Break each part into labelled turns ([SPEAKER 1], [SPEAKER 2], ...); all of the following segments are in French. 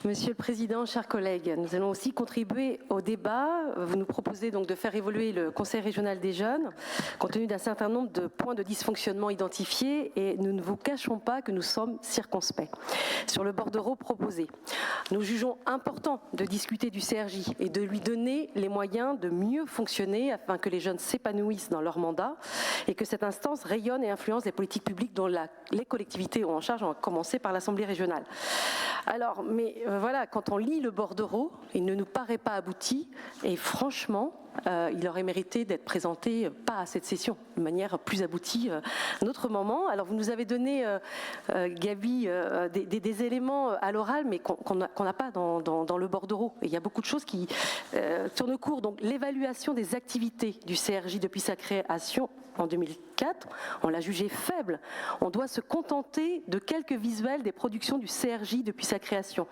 [SPEAKER 1] Monsieur le Président, chers collègues, nous allons aussi contribuer au débat. Vous nous proposez donc de faire évoluer le Conseil régional des jeunes, compte tenu d'un certain nombre de points de dysfonctionnement identifiés, et nous ne vous cachons pas que nous sommes circonspects sur le bordereau proposé. Nous jugeons important de discuter du CRJ et de lui donner les moyens de mieux fonctionner afin que les jeunes s'épanouissent dans leur mandat et que cette instance rayonne et influence les politiques publiques dont les collectivités ont en charge, à commencer par l'Assemblée régionale. Alors, mais voilà, quand on lit le bordereau, il ne nous paraît pas abouti et franchement, il aurait mérité d'être présenté, pas à cette session, de manière plus aboutie, à un autre moment. Alors vous nous avez donné, Gabi, des éléments à l'oral, mais qu'on n'a pas dans le bordereau. Et il y a beaucoup de choses qui tournent court. Donc l'évaluation des activités du CRJ depuis sa création en 2004, on l'a jugé faible. On doit se contenter de quelques visuels des productions du CRJ depuis sa création.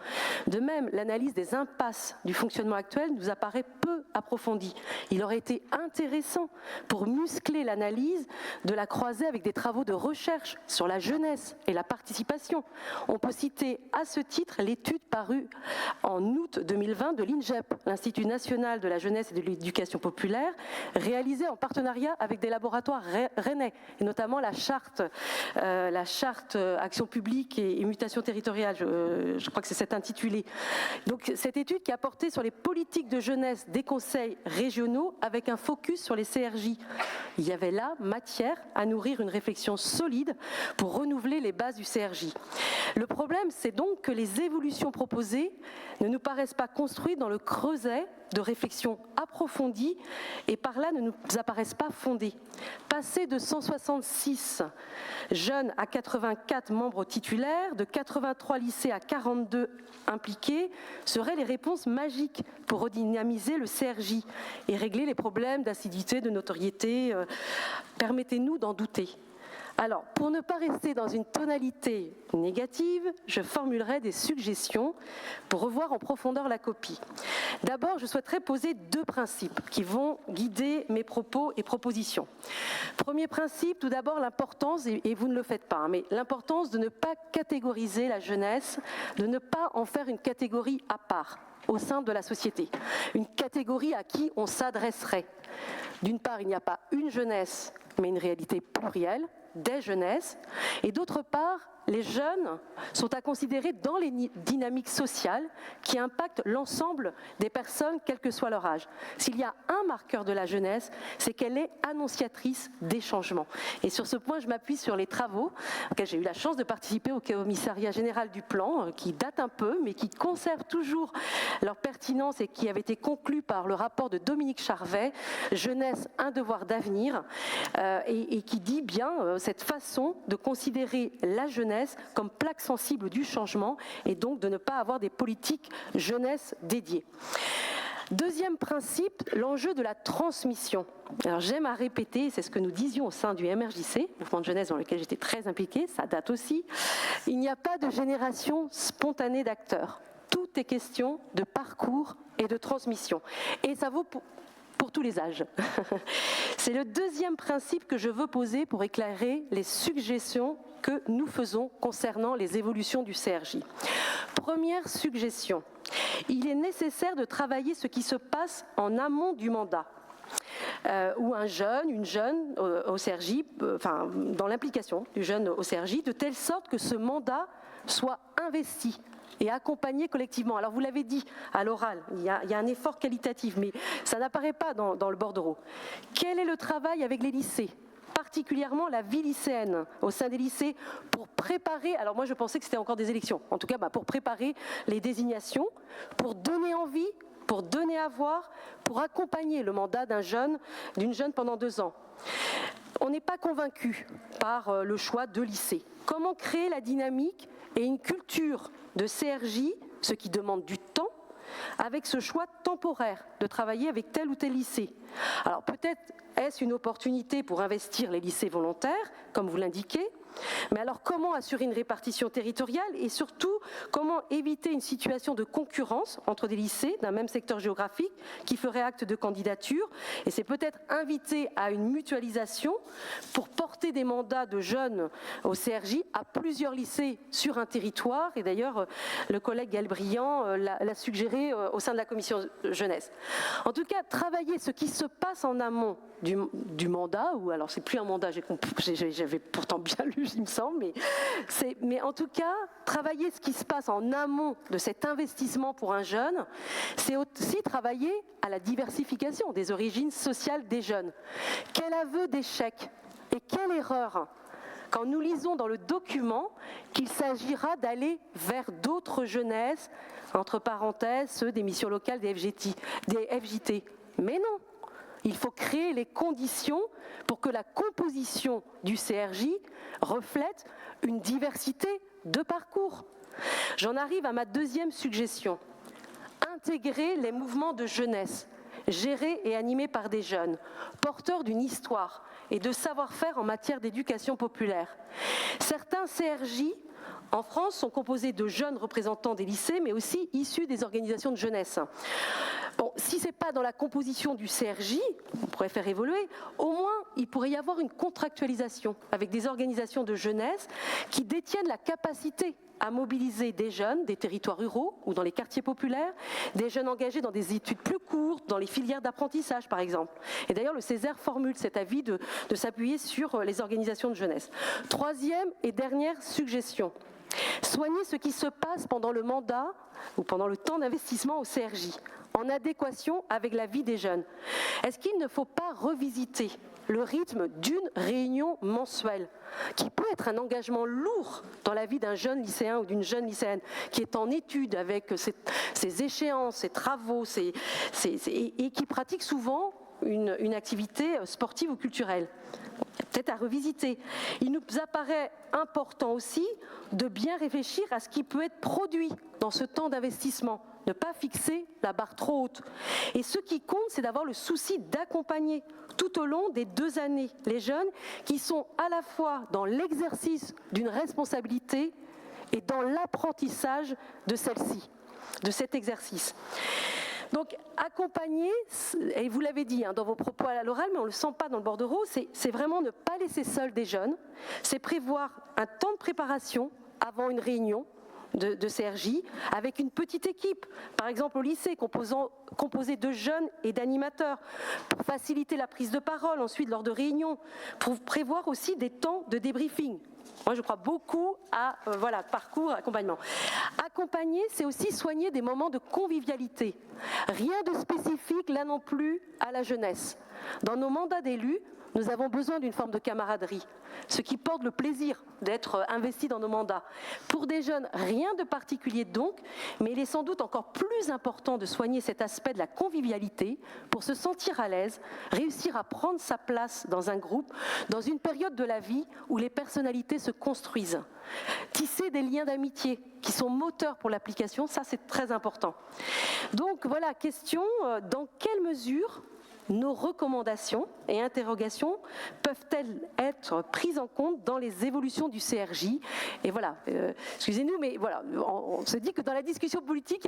[SPEAKER 1] De même, l'analyse des impasses du fonctionnement actuel nous apparaît peu approfondie. Il aurait été intéressant, pour muscler l'analyse, de la croiser avec des travaux de recherche sur la jeunesse et la participation. On peut citer à ce titre l'étude parue en août 2020 de l'INJEP, l'Institut national de la jeunesse et de l'éducation populaire, réalisée en partenariat avec des laboratoires rennais, et notamment la charte Action publique et mutation territoriale, je crois que c'est cet intitulé. Donc cette étude qui a porté sur les politiques de jeunesse des conseils régionaux avec un focus sur les CRJ. Il y avait là matière à nourrir une réflexion solide pour renouveler les bases du CRJ. Le problème, c'est donc que les évolutions proposées ne nous paraissent pas construites dans le creuset de réflexion approfondie et par là ne nous apparaissent pas fondées. Passer de 166 jeunes à 84 membres titulaires, de 83 lycées à 42 impliqués, seraient les réponses magiques pour redynamiser le CRJ et régler les problèmes d'assiduité, de notoriété. Permettez-nous d'en douter. Alors, pour ne pas rester dans une tonalité négative, je formulerai des suggestions pour revoir en profondeur la copie. D'abord, je souhaiterais poser deux principes qui vont guider mes propos et propositions. Premier principe, tout d'abord l'importance, et vous ne le faites pas, mais l'importance de ne pas catégoriser la jeunesse, de ne pas en faire une catégorie à part au sein de la société, une catégorie à qui on s'adresserait. D'une part, il n'y a pas une jeunesse, mais une réalité plurielle, des jeunesses, et d'autre part, les jeunes sont à considérer dans les dynamiques sociales qui impactent l'ensemble des personnes, quel que soit leur âge. S'il y a un marqueur de la jeunesse, c'est qu'elle est annonciatrice des changements. Et sur ce point, je m'appuie sur les travaux auxquels j'ai eu la chance de participer au commissariat général du plan, qui datent un peu, mais qui conservent toujours leur pertinence et qui avaient été conclus par le rapport de Dominique Charvet, Jeunesse, un devoir d'avenir, et qui dit bien cette façon de considérer la jeunesse comme plaque sensible du changement et donc de ne pas avoir des politiques jeunesse dédiées. Deuxième principe, l'enjeu de la transmission. Alors j'aime à répéter, c'est ce que nous disions au sein du MRJC, mouvement de jeunesse dans lequel j'étais très impliquée, ça date aussi, il n'y a pas de génération spontanée d'acteurs. Tout est question de parcours et de transmission. Et ça vaut pour tous les âges. C'est le deuxième principe que je veux poser pour éclairer les suggestions que nous faisons concernant les évolutions du CRJ. Première suggestion, il est nécessaire de travailler ce qui se passe en amont du mandat. Où un jeune, une jeune au CRJ, dans l'implication du jeune au CRJ, de telle sorte que ce mandat soit investi et accompagné collectivement. Alors vous l'avez dit à l'oral, il y a un effort qualitatif, mais ça n'apparaît pas dans le bordereau. Quel est le travail avec les lycées ? Particulièrement la vie lycéenne au sein des lycées pour préparer, alors moi je pensais que c'était encore des élections, en tout cas pour préparer les désignations, pour donner envie, pour donner à voir, pour accompagner le mandat d'une jeune pendant 2 ans. On n'est pas convaincu par le choix de lycée. Comment créer la dynamique et une culture de CRJ, ce qui demande du temps, avec ce choix temporaire de travailler avec tel ou tel lycée. Alors peut-être est-ce une opportunité pour investir les lycées volontaires, comme vous l'indiquez, Mais alors comment assurer une répartition territoriale et surtout comment éviter une situation de concurrence entre des lycées d'un même secteur géographique qui ferait acte de candidature? Et c'est peut-être inviter à une mutualisation pour porter des mandats de jeunes au CRJ à plusieurs lycées sur un territoire. Et d'ailleurs, le collègue Gaël Briand l'a suggéré au sein de la commission jeunesse. En tout cas, travailler ce qui se passe en amont du mandat, ou alors c'est plus un mandat, j'avais pourtant bien lu, il me semble, mais en tout cas, travailler ce qui se passe en amont de cet investissement pour un jeune, c'est aussi travailler à la diversification des origines sociales des jeunes. Quel aveu d'échec et quelle erreur quand nous lisons dans le document qu'il s'agira d'aller vers d'autres jeunesses, entre parenthèses, ceux des missions locales des FJT. Mais non, il faut créer les conditions pour que la composition du CRJ reflète une diversité de parcours. J'en arrive à ma deuxième suggestion. Intégrer les mouvements de jeunesse, gérés et animés par des jeunes, porteurs d'une histoire et de savoir-faire en matière d'éducation populaire. Certains CRJ en France sont composés de jeunes représentants des lycées, mais aussi issus des organisations de jeunesse. Bon, si ce n'est pas dans la composition du CRJ, on pourrait faire évoluer, au moins il pourrait y avoir une contractualisation avec des organisations de jeunesse qui détiennent la capacité à mobiliser des jeunes des territoires ruraux ou dans les quartiers populaires, des jeunes engagés dans des études plus courtes, dans les filières d'apprentissage par exemple. Et d'ailleurs le Césaire formule cet avis de s'appuyer sur les organisations de jeunesse. Troisième et dernière suggestion. Soigner ce qui se passe pendant le mandat ou pendant le temps d'investissement au CRJ, en adéquation avec la vie des jeunes. Est-ce qu'il ne faut pas revisiter le rythme d'une réunion mensuelle, qui peut être un engagement lourd dans la vie d'un jeune lycéen ou d'une jeune lycéenne, qui est en études avec ses échéances, ses travaux, et qui pratique souvent une activité sportive ou culturelle? Peut-être à revisiter. Il nous apparaît important aussi de bien réfléchir à ce qui peut être produit dans ce temps d'investissement, ne pas fixer la barre trop haute. Et ce qui compte, c'est d'avoir le souci d'accompagner tout au long des 2 années les jeunes qui sont à la fois dans l'exercice d'une responsabilité et dans l'apprentissage de celle-ci, de cet exercice. Donc accompagner, et vous l'avez dit dans vos propos à l'oral, mais on ne le sent pas dans le bordereau, c'est vraiment ne pas laisser seuls des jeunes, c'est prévoir un temps de préparation avant une réunion de CRJ, avec une petite équipe, par exemple au lycée, composée de jeunes et d'animateurs, pour faciliter la prise de parole ensuite lors de réunions, pour prévoir aussi des temps de débriefing. Moi, je crois beaucoup à parcours, accompagnement. Accompagner, c'est aussi soigner des moments de convivialité. Rien de spécifique, là non plus, à la jeunesse. Dans nos mandats d'élus, nous avons besoin d'une forme de camaraderie, ce qui porte le plaisir d'être investi dans nos mandats. Pour des jeunes, rien de particulier donc, mais il est sans doute encore plus important de soigner cet aspect de la convivialité pour se sentir à l'aise, réussir à prendre sa place dans un groupe, dans une période de la vie où les personnalités se construisent. Tisser des liens d'amitié qui sont moteurs pour l'application, ça c'est très important. Donc voilà, question, dans quelle mesure nos recommandations et interrogations peuvent-elles être prises en compte dans les évolutions du CRJ? Et voilà, excusez-nous, mais voilà, on se dit que dans la discussion politique,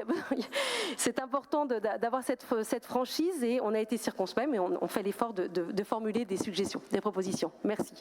[SPEAKER 1] c'est important d'avoir cette franchise et on a été circonspect, mais on fait l'effort de formuler des suggestions, des propositions. Merci.